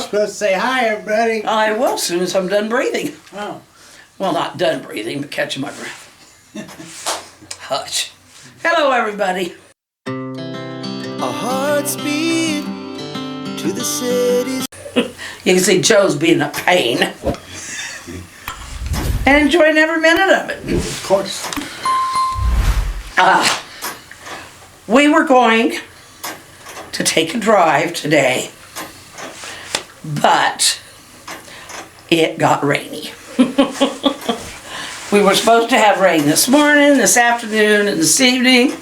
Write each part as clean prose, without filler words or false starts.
supposed to say hi, everybody. I will as soon as I'm done breathing. Oh. Well, not done breathing, but catching my breath. Hush. Hello, everybody. Our hearts beat to the cities. You can see Joe's being a pain. And enjoying every minute of it. Of course. We were going to take a drive today, but it got rainy. We were supposed to have rain this morning, this afternoon, and this evening,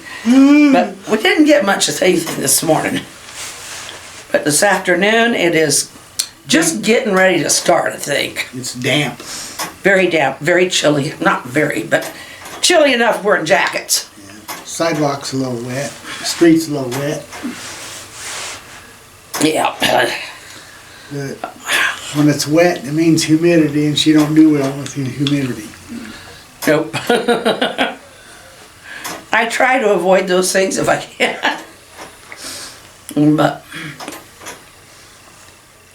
but we didn't get much of anything this morning. But this afternoon, it is just getting ready to start, I think. It's damp. Very damp, very chilly. Not very, but chilly enough wearing jackets. Yeah. Sidewalk's a little wet. The street's a little wet. Yeah. But when it's wet, it means humidity, and she don't do well with the humidity. Nope. I try to avoid those things if I can. But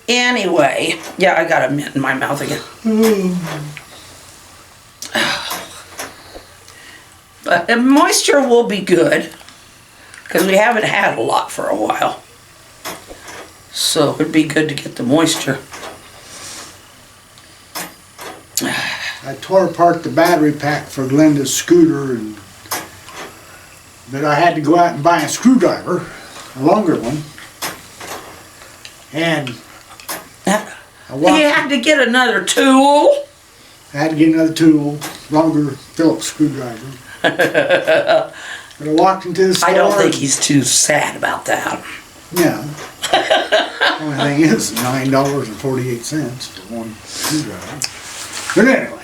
anyway, yeah, I got a mint in my mouth again. But the moisture will be good because we haven't had a lot for a while. So it'd be good to get the moisture. I tore apart the battery pack for Glenda's scooter, but I had to go out and buy a screwdriver, a longer one. And You had to get another tool. I had to get another tool, longer Phillips screwdriver. But I walked into the store. I don't think he's too sad about that. Yeah. Only thing is $9.48 for one screwdriver. But anyway.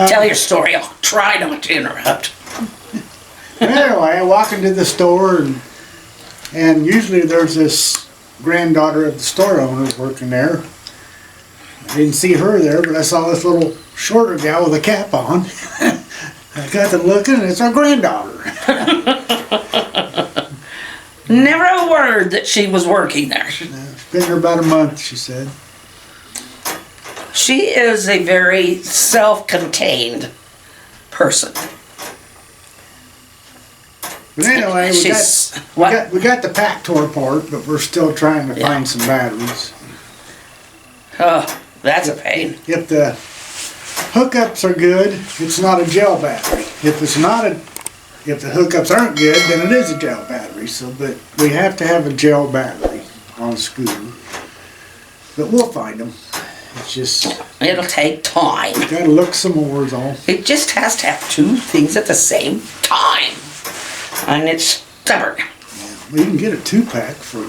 Tell your story. I'll try not to interrupt. Anyway, I walk into the store, and usually there's this granddaughter of the store owner working there. I didn't see her there, but I saw this little shorter gal with a cap on. I got to looking, and it's our granddaughter. Never a word that she was working there. It's been here about a month, she said. She is a very self-contained person. But anyway, we got the pack tore apart, but we're still trying to find some batteries. Oh, that's a pain. If the hookups are good, it's not a gel battery. If the hookups aren't good, then it is a gel battery. But we have to have a gel battery on a scooter. But we'll find them. It's just It'll take time. gotta look some more is all. It just has to have two things at the same time. And it's stubborn. Well, you can get a 2-pack for.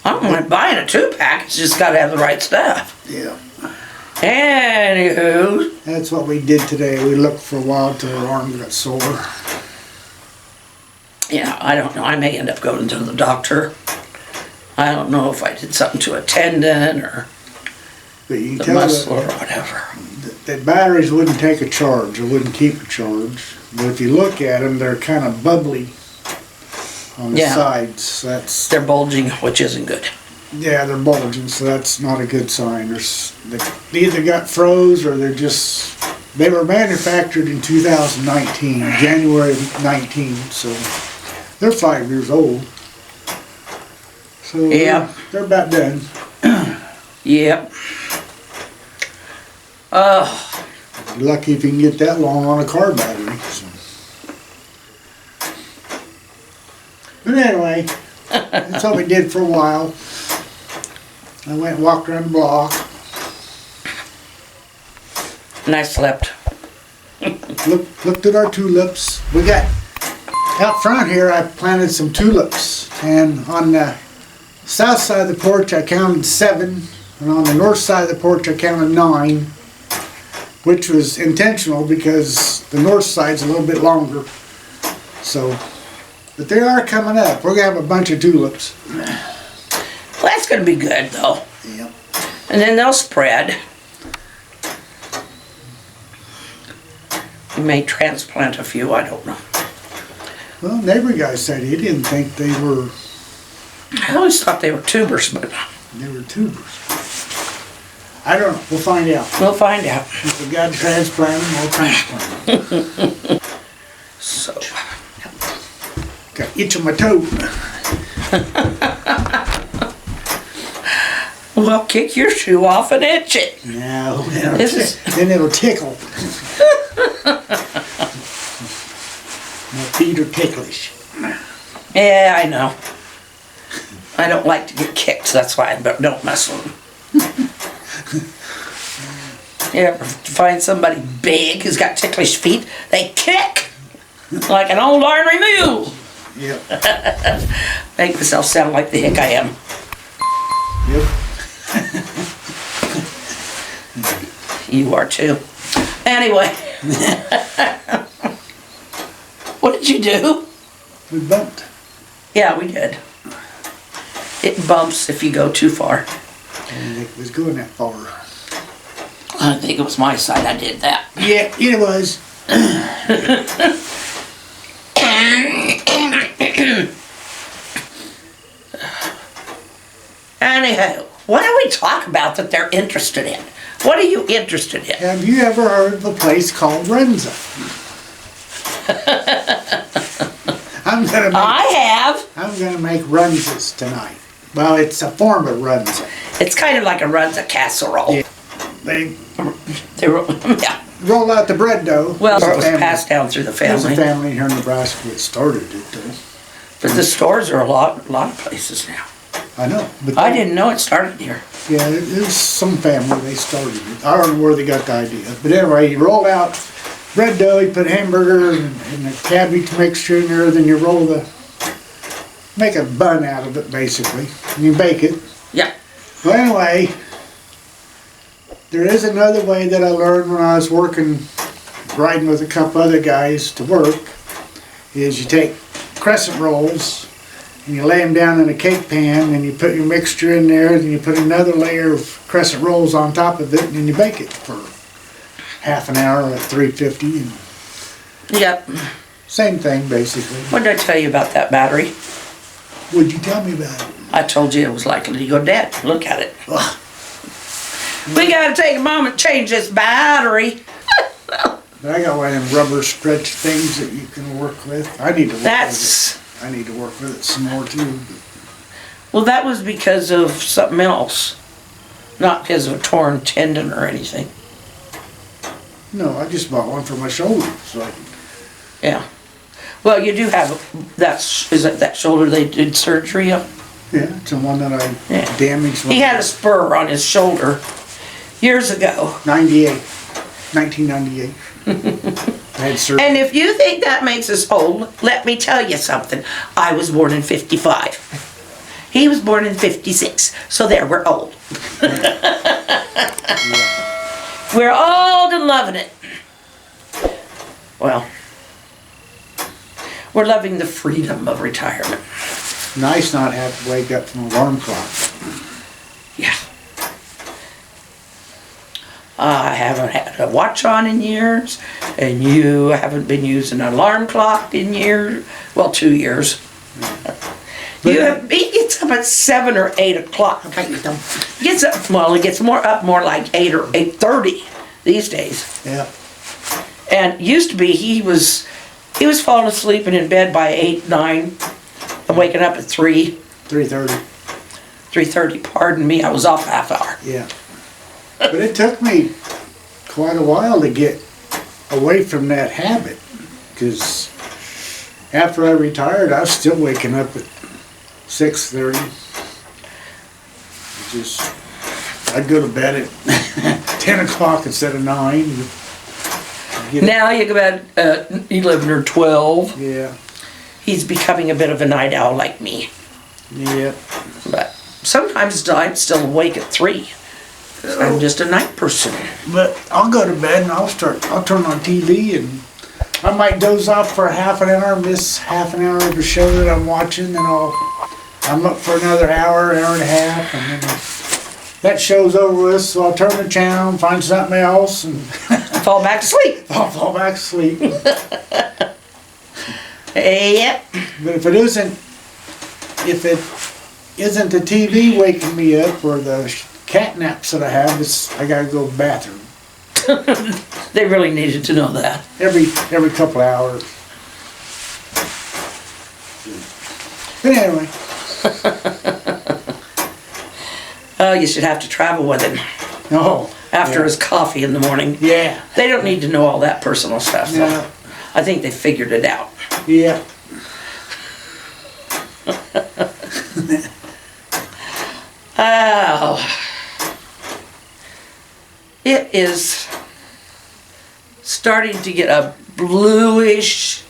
I don't mind buying a 2-pack. It's just got to have the right stuff. Yeah. Anywho. That's what we did today. We looked for a while till our arm got sore. Yeah, I don't know. I may end up going to the doctor. I don't know if I did something to a tendon or But you can the tell muscle or whatever. that batteries wouldn't take a charge. They wouldn't keep a charge. But if you look at them, they're kind of bubbly on the sides. They're bulging, which isn't good. Yeah, they're bulging, so that's not a good sign. They either got froze or they were manufactured in 2019, January 19, so they're 5 years old. So they're about done. Yep. Lucky if you can get that long on a car battery. So. But anyway, that's what we did for a while. I went and walked around the block. And I slept. Looked at our tulips. We got, out front here I planted some tulips. And on the south side of the porch I counted 7. And on the north side of the porch I counted 9. Which was intentional because the north side's a little bit longer. So, but they are coming up. We're going to have a bunch of tulips. Well, that's going to be good, though. Yep. And then they'll spread. We may transplant a few, I don't know. Well, neighbor guy said he didn't think they were. I always thought they were tubers, but They were tubers. I don't know. We'll find out. We'll find out. If we got to transplant them, we'll transplant them. So, Got itch on my toe. well, kick your shoe off and itch it. No, then it'll tickle. My feet are ticklish. Yeah, I know. I don't like to get kicked, that's why I don't mess with them. You ever find somebody big who's got ticklish feet? They kick like an old ornery mule. Yep. Make myself sound like the hick I am. Yep. You are too. Anyway. What did you do? We bumped. Yeah, we did. It bumps if you go too far. I didn't think it was going that far. I think it was my side I did that. Yeah, it was. Anyhow, what do we talk about that they're interested in? What are you interested in? Have you ever heard of a place called Renza? I'm gonna make runzas tonight. Well, it's a form of runza. It's kind of like a runza casserole. Yeah. They Yeah. roll out the bread dough. Well, There's it was a family- passed down through the There's a family. family here in Nebraska that started it, though. But the stores are a lot of places now. I know. But I didn't know it started here. Yeah, there's some family, they started it. I don't know where they got the idea. But anyway, you roll out bread dough, you put hamburger and the cabbage mixture in there, then you make a bun out of it, basically. And you bake it. Yeah. Well, anyway, there is another way that I learned when I was riding with a couple other guys to work, is you take crescent rolls and you lay them down in a cake pan and you put your mixture in there, then you put another layer of crescent rolls on top of it, and then you bake it for half an hour at 350. And Yep. same thing, basically. What did I tell you about that battery? What'd you tell me about it? I told you it was likely to go dead. Look at it. Ugh. We gotta take a moment, change this battery. But I got one of them rubber stretch things that you can work with. I need to work with it. I need to work with it some more too. Well, that was because of something else. Not because of a torn tendon or anything. No, I just bought one for my shoulder, so I can. Yeah. Well, you do have, is it that shoulder they did surgery on? Yeah, it's the one that I Yeah. damaged. He had a spur on his shoulder years ago. 1998. I had surgery. And if you think that makes us old, let me tell you something. I was born in 55. He was born in 56. So there, we're old. We're old and loving it. Well, we're loving the freedom of retirement. Nice not have to wake up from an alarm clock. Yeah. I haven't had a watch on in years, and you haven't been using an alarm clock in years. Well, 2 years. He gets up at 7 or 8 o'clock. Gets up, well, he gets up more like 8 or 8:30 these days. Yeah. And used to be he was falling asleep and in bed by 8, 9, and waking up at 3:30. 3:30. Pardon me, I was off half hour. Yeah. But it took me quite a while to get away from that habit, because after I retired, I was still waking up at 6:30. I'd go to bed at 10 o'clock instead of 9. Now you go to bed at 11 or 12. Yeah. He's becoming a bit of a night owl like me. Yeah. But sometimes I'm still awake at 3. I'm just a night person. But I'll go to bed and I'll turn on TV and I might doze off for half an hour, miss half an hour of the show that I'm watching, and I'm up for another hour and a half, and then that show's over with, so I'll turn the channel and find something else and Fall back to sleep. I'll fall back asleep. Yep. But if isn't the TV waking me up or the cat naps that I have, I gotta go to the bathroom. They really needed to know that. Every couple of hours. But anyway. Oh, you should have to travel with him No. after his coffee in the morning. Yeah. They don't need to know all that personal stuff. Though. Yeah. I think they figured it out. Yeah. Oh. It is starting to get a bluish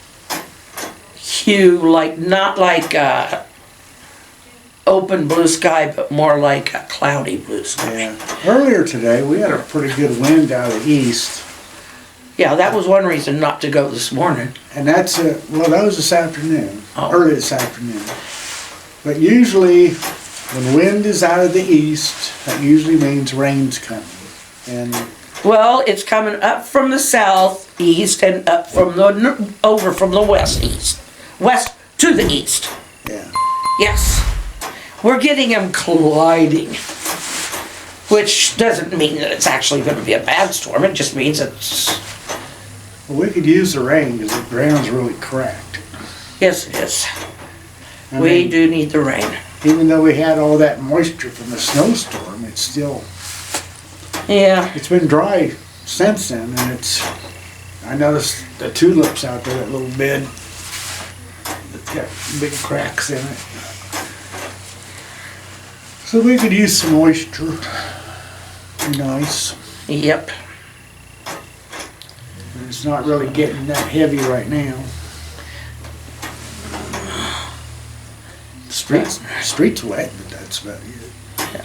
hue, not like open blue sky, but more like a cloudy blue sky. Yeah. Earlier today, we had a pretty good wind out of the east. Yeah, that was one reason not to go this morning. And that was this afternoon, Oh. early this afternoon. But usually, when wind is out of the east, that usually means rain's coming. And Well, it's coming up from the southeast and up from over from the west to the east. yeah, Yes, we're getting them colliding, which doesn't mean that it's actually going to be a bad storm. It just means it's. well, we could use the rain because the ground's really cracked. Yes, it is. I We mean, do need the rain. even though we had all that moisture from the snowstorm, it's Yeah. been dry since then, and I noticed the tulips out there, that little bed, it's got big cracks in it. So we could use some moisture. Be nice. Yep. And it's not really getting that heavy right now. Street's wet, but that's about it.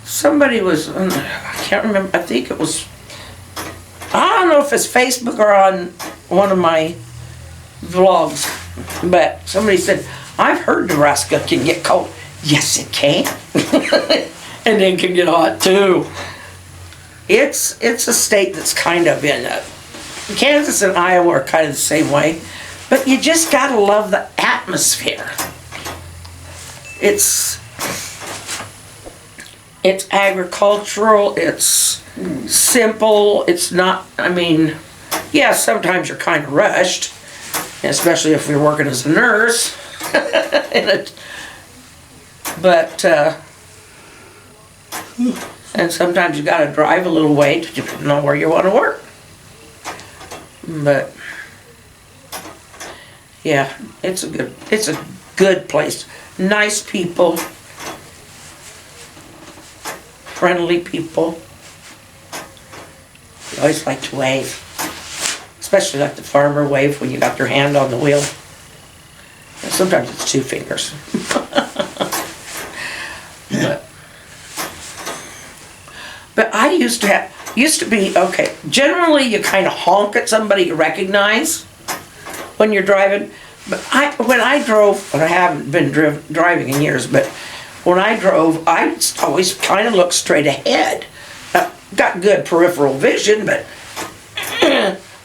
Somebody was, I can't remember, I think it was, I don't know if it's Facebook or on one of my vlogs, but somebody said, I've heard Nebraska can get cold. Yes, it can. And then can get hot too. It's a state that's kind of in it. Kansas and Iowa are kind of the same way, but you just gotta love the atmosphere. It's agricultural, it's simple, it's not, yeah, sometimes you're kind of rushed, especially if you're working as a nurse. And sometimes you gotta drive a little way to know where you want to work. But, yeah, it's a good place. Nice people. Friendly people. You always like to wave. Especially like the farmer wave when you got your hand on the wheel. And sometimes it's 2 fingers. But I used to be, okay, generally you kind of honk at somebody you recognize when you're driving. But when I drove, and I haven't been driving in years, but when I drove, I always kind of looked straight ahead. Got good peripheral vision, but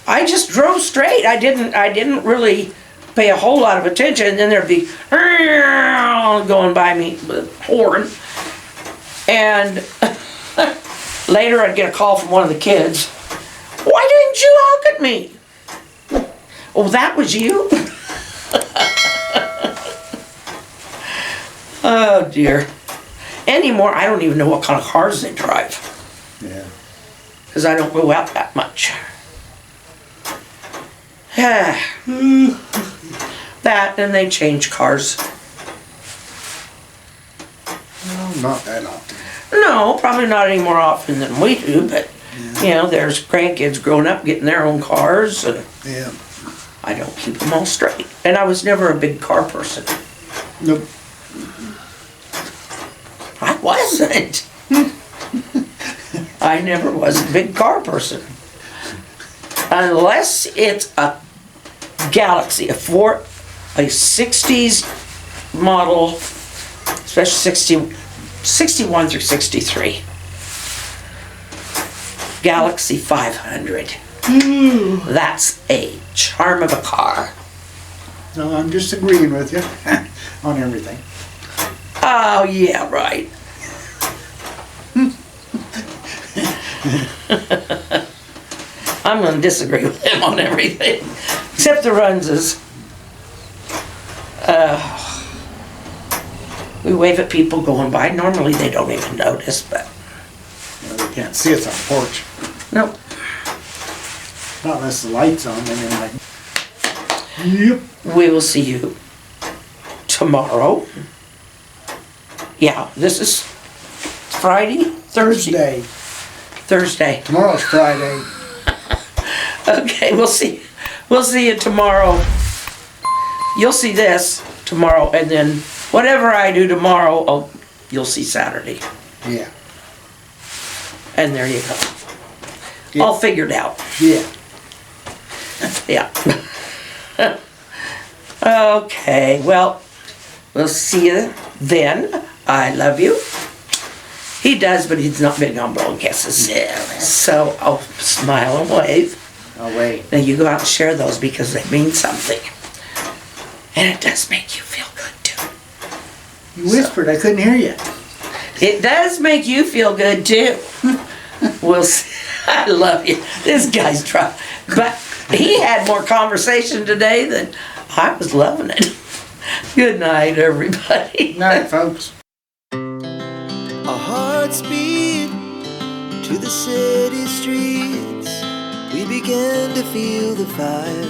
I just drove straight. I didn't really pay a whole lot of attention, and then there'd be going by me with a horn. And later I'd get a call from one of the kids. Why didn't you honk at me? Oh, that was you? Oh dear. Anymore, I don't even know what kind of cars they drive. Yeah. Because I don't go out that much. That, and they change cars. Well, not that often. No, probably not any more often than we do, but, you know, there's grandkids growing up getting their own cars, and Yeah. I don't keep them all straight. And I was never a big car person. Nope. I wasn't. I never was a big car person. Unless it's a Galaxy, a 60s model, especially 61 through 63. Galaxy 500. That's a charm of a car. No, I'm just agreeing with you on everything. Oh, yeah, right. I'm gonna disagree with him on everything, except the Runses. We wave at people going by. Normally they don't even notice, but You know, they can't see us on the porch. nope. Not unless the light's on, then you're like, yep. We will see you tomorrow. Yeah, this is Friday? Thursday. Thursday. Tomorrow's Friday. Okay, we'll see. We'll see you tomorrow. You'll see this tomorrow, and then whatever I do tomorrow, you'll see Saturday. Yeah. And there you go. Yeah. All figured out. Yeah. Yeah. Okay, well, we'll see you then. I love you. He does, but he's not big on blowing kisses. So I'll smile and wave. Oh, wait. Now you go out and share those because they mean something. And it does make you feel good too. You whispered, I couldn't hear you. It does make you feel good too. We'll see. I love you. This guy's trying. But he had more conversation today than I was loving it. Good night, everybody. Night, folks. Our hearts beat to the city streets. We began to feel the fire.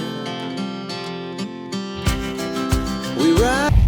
We ride.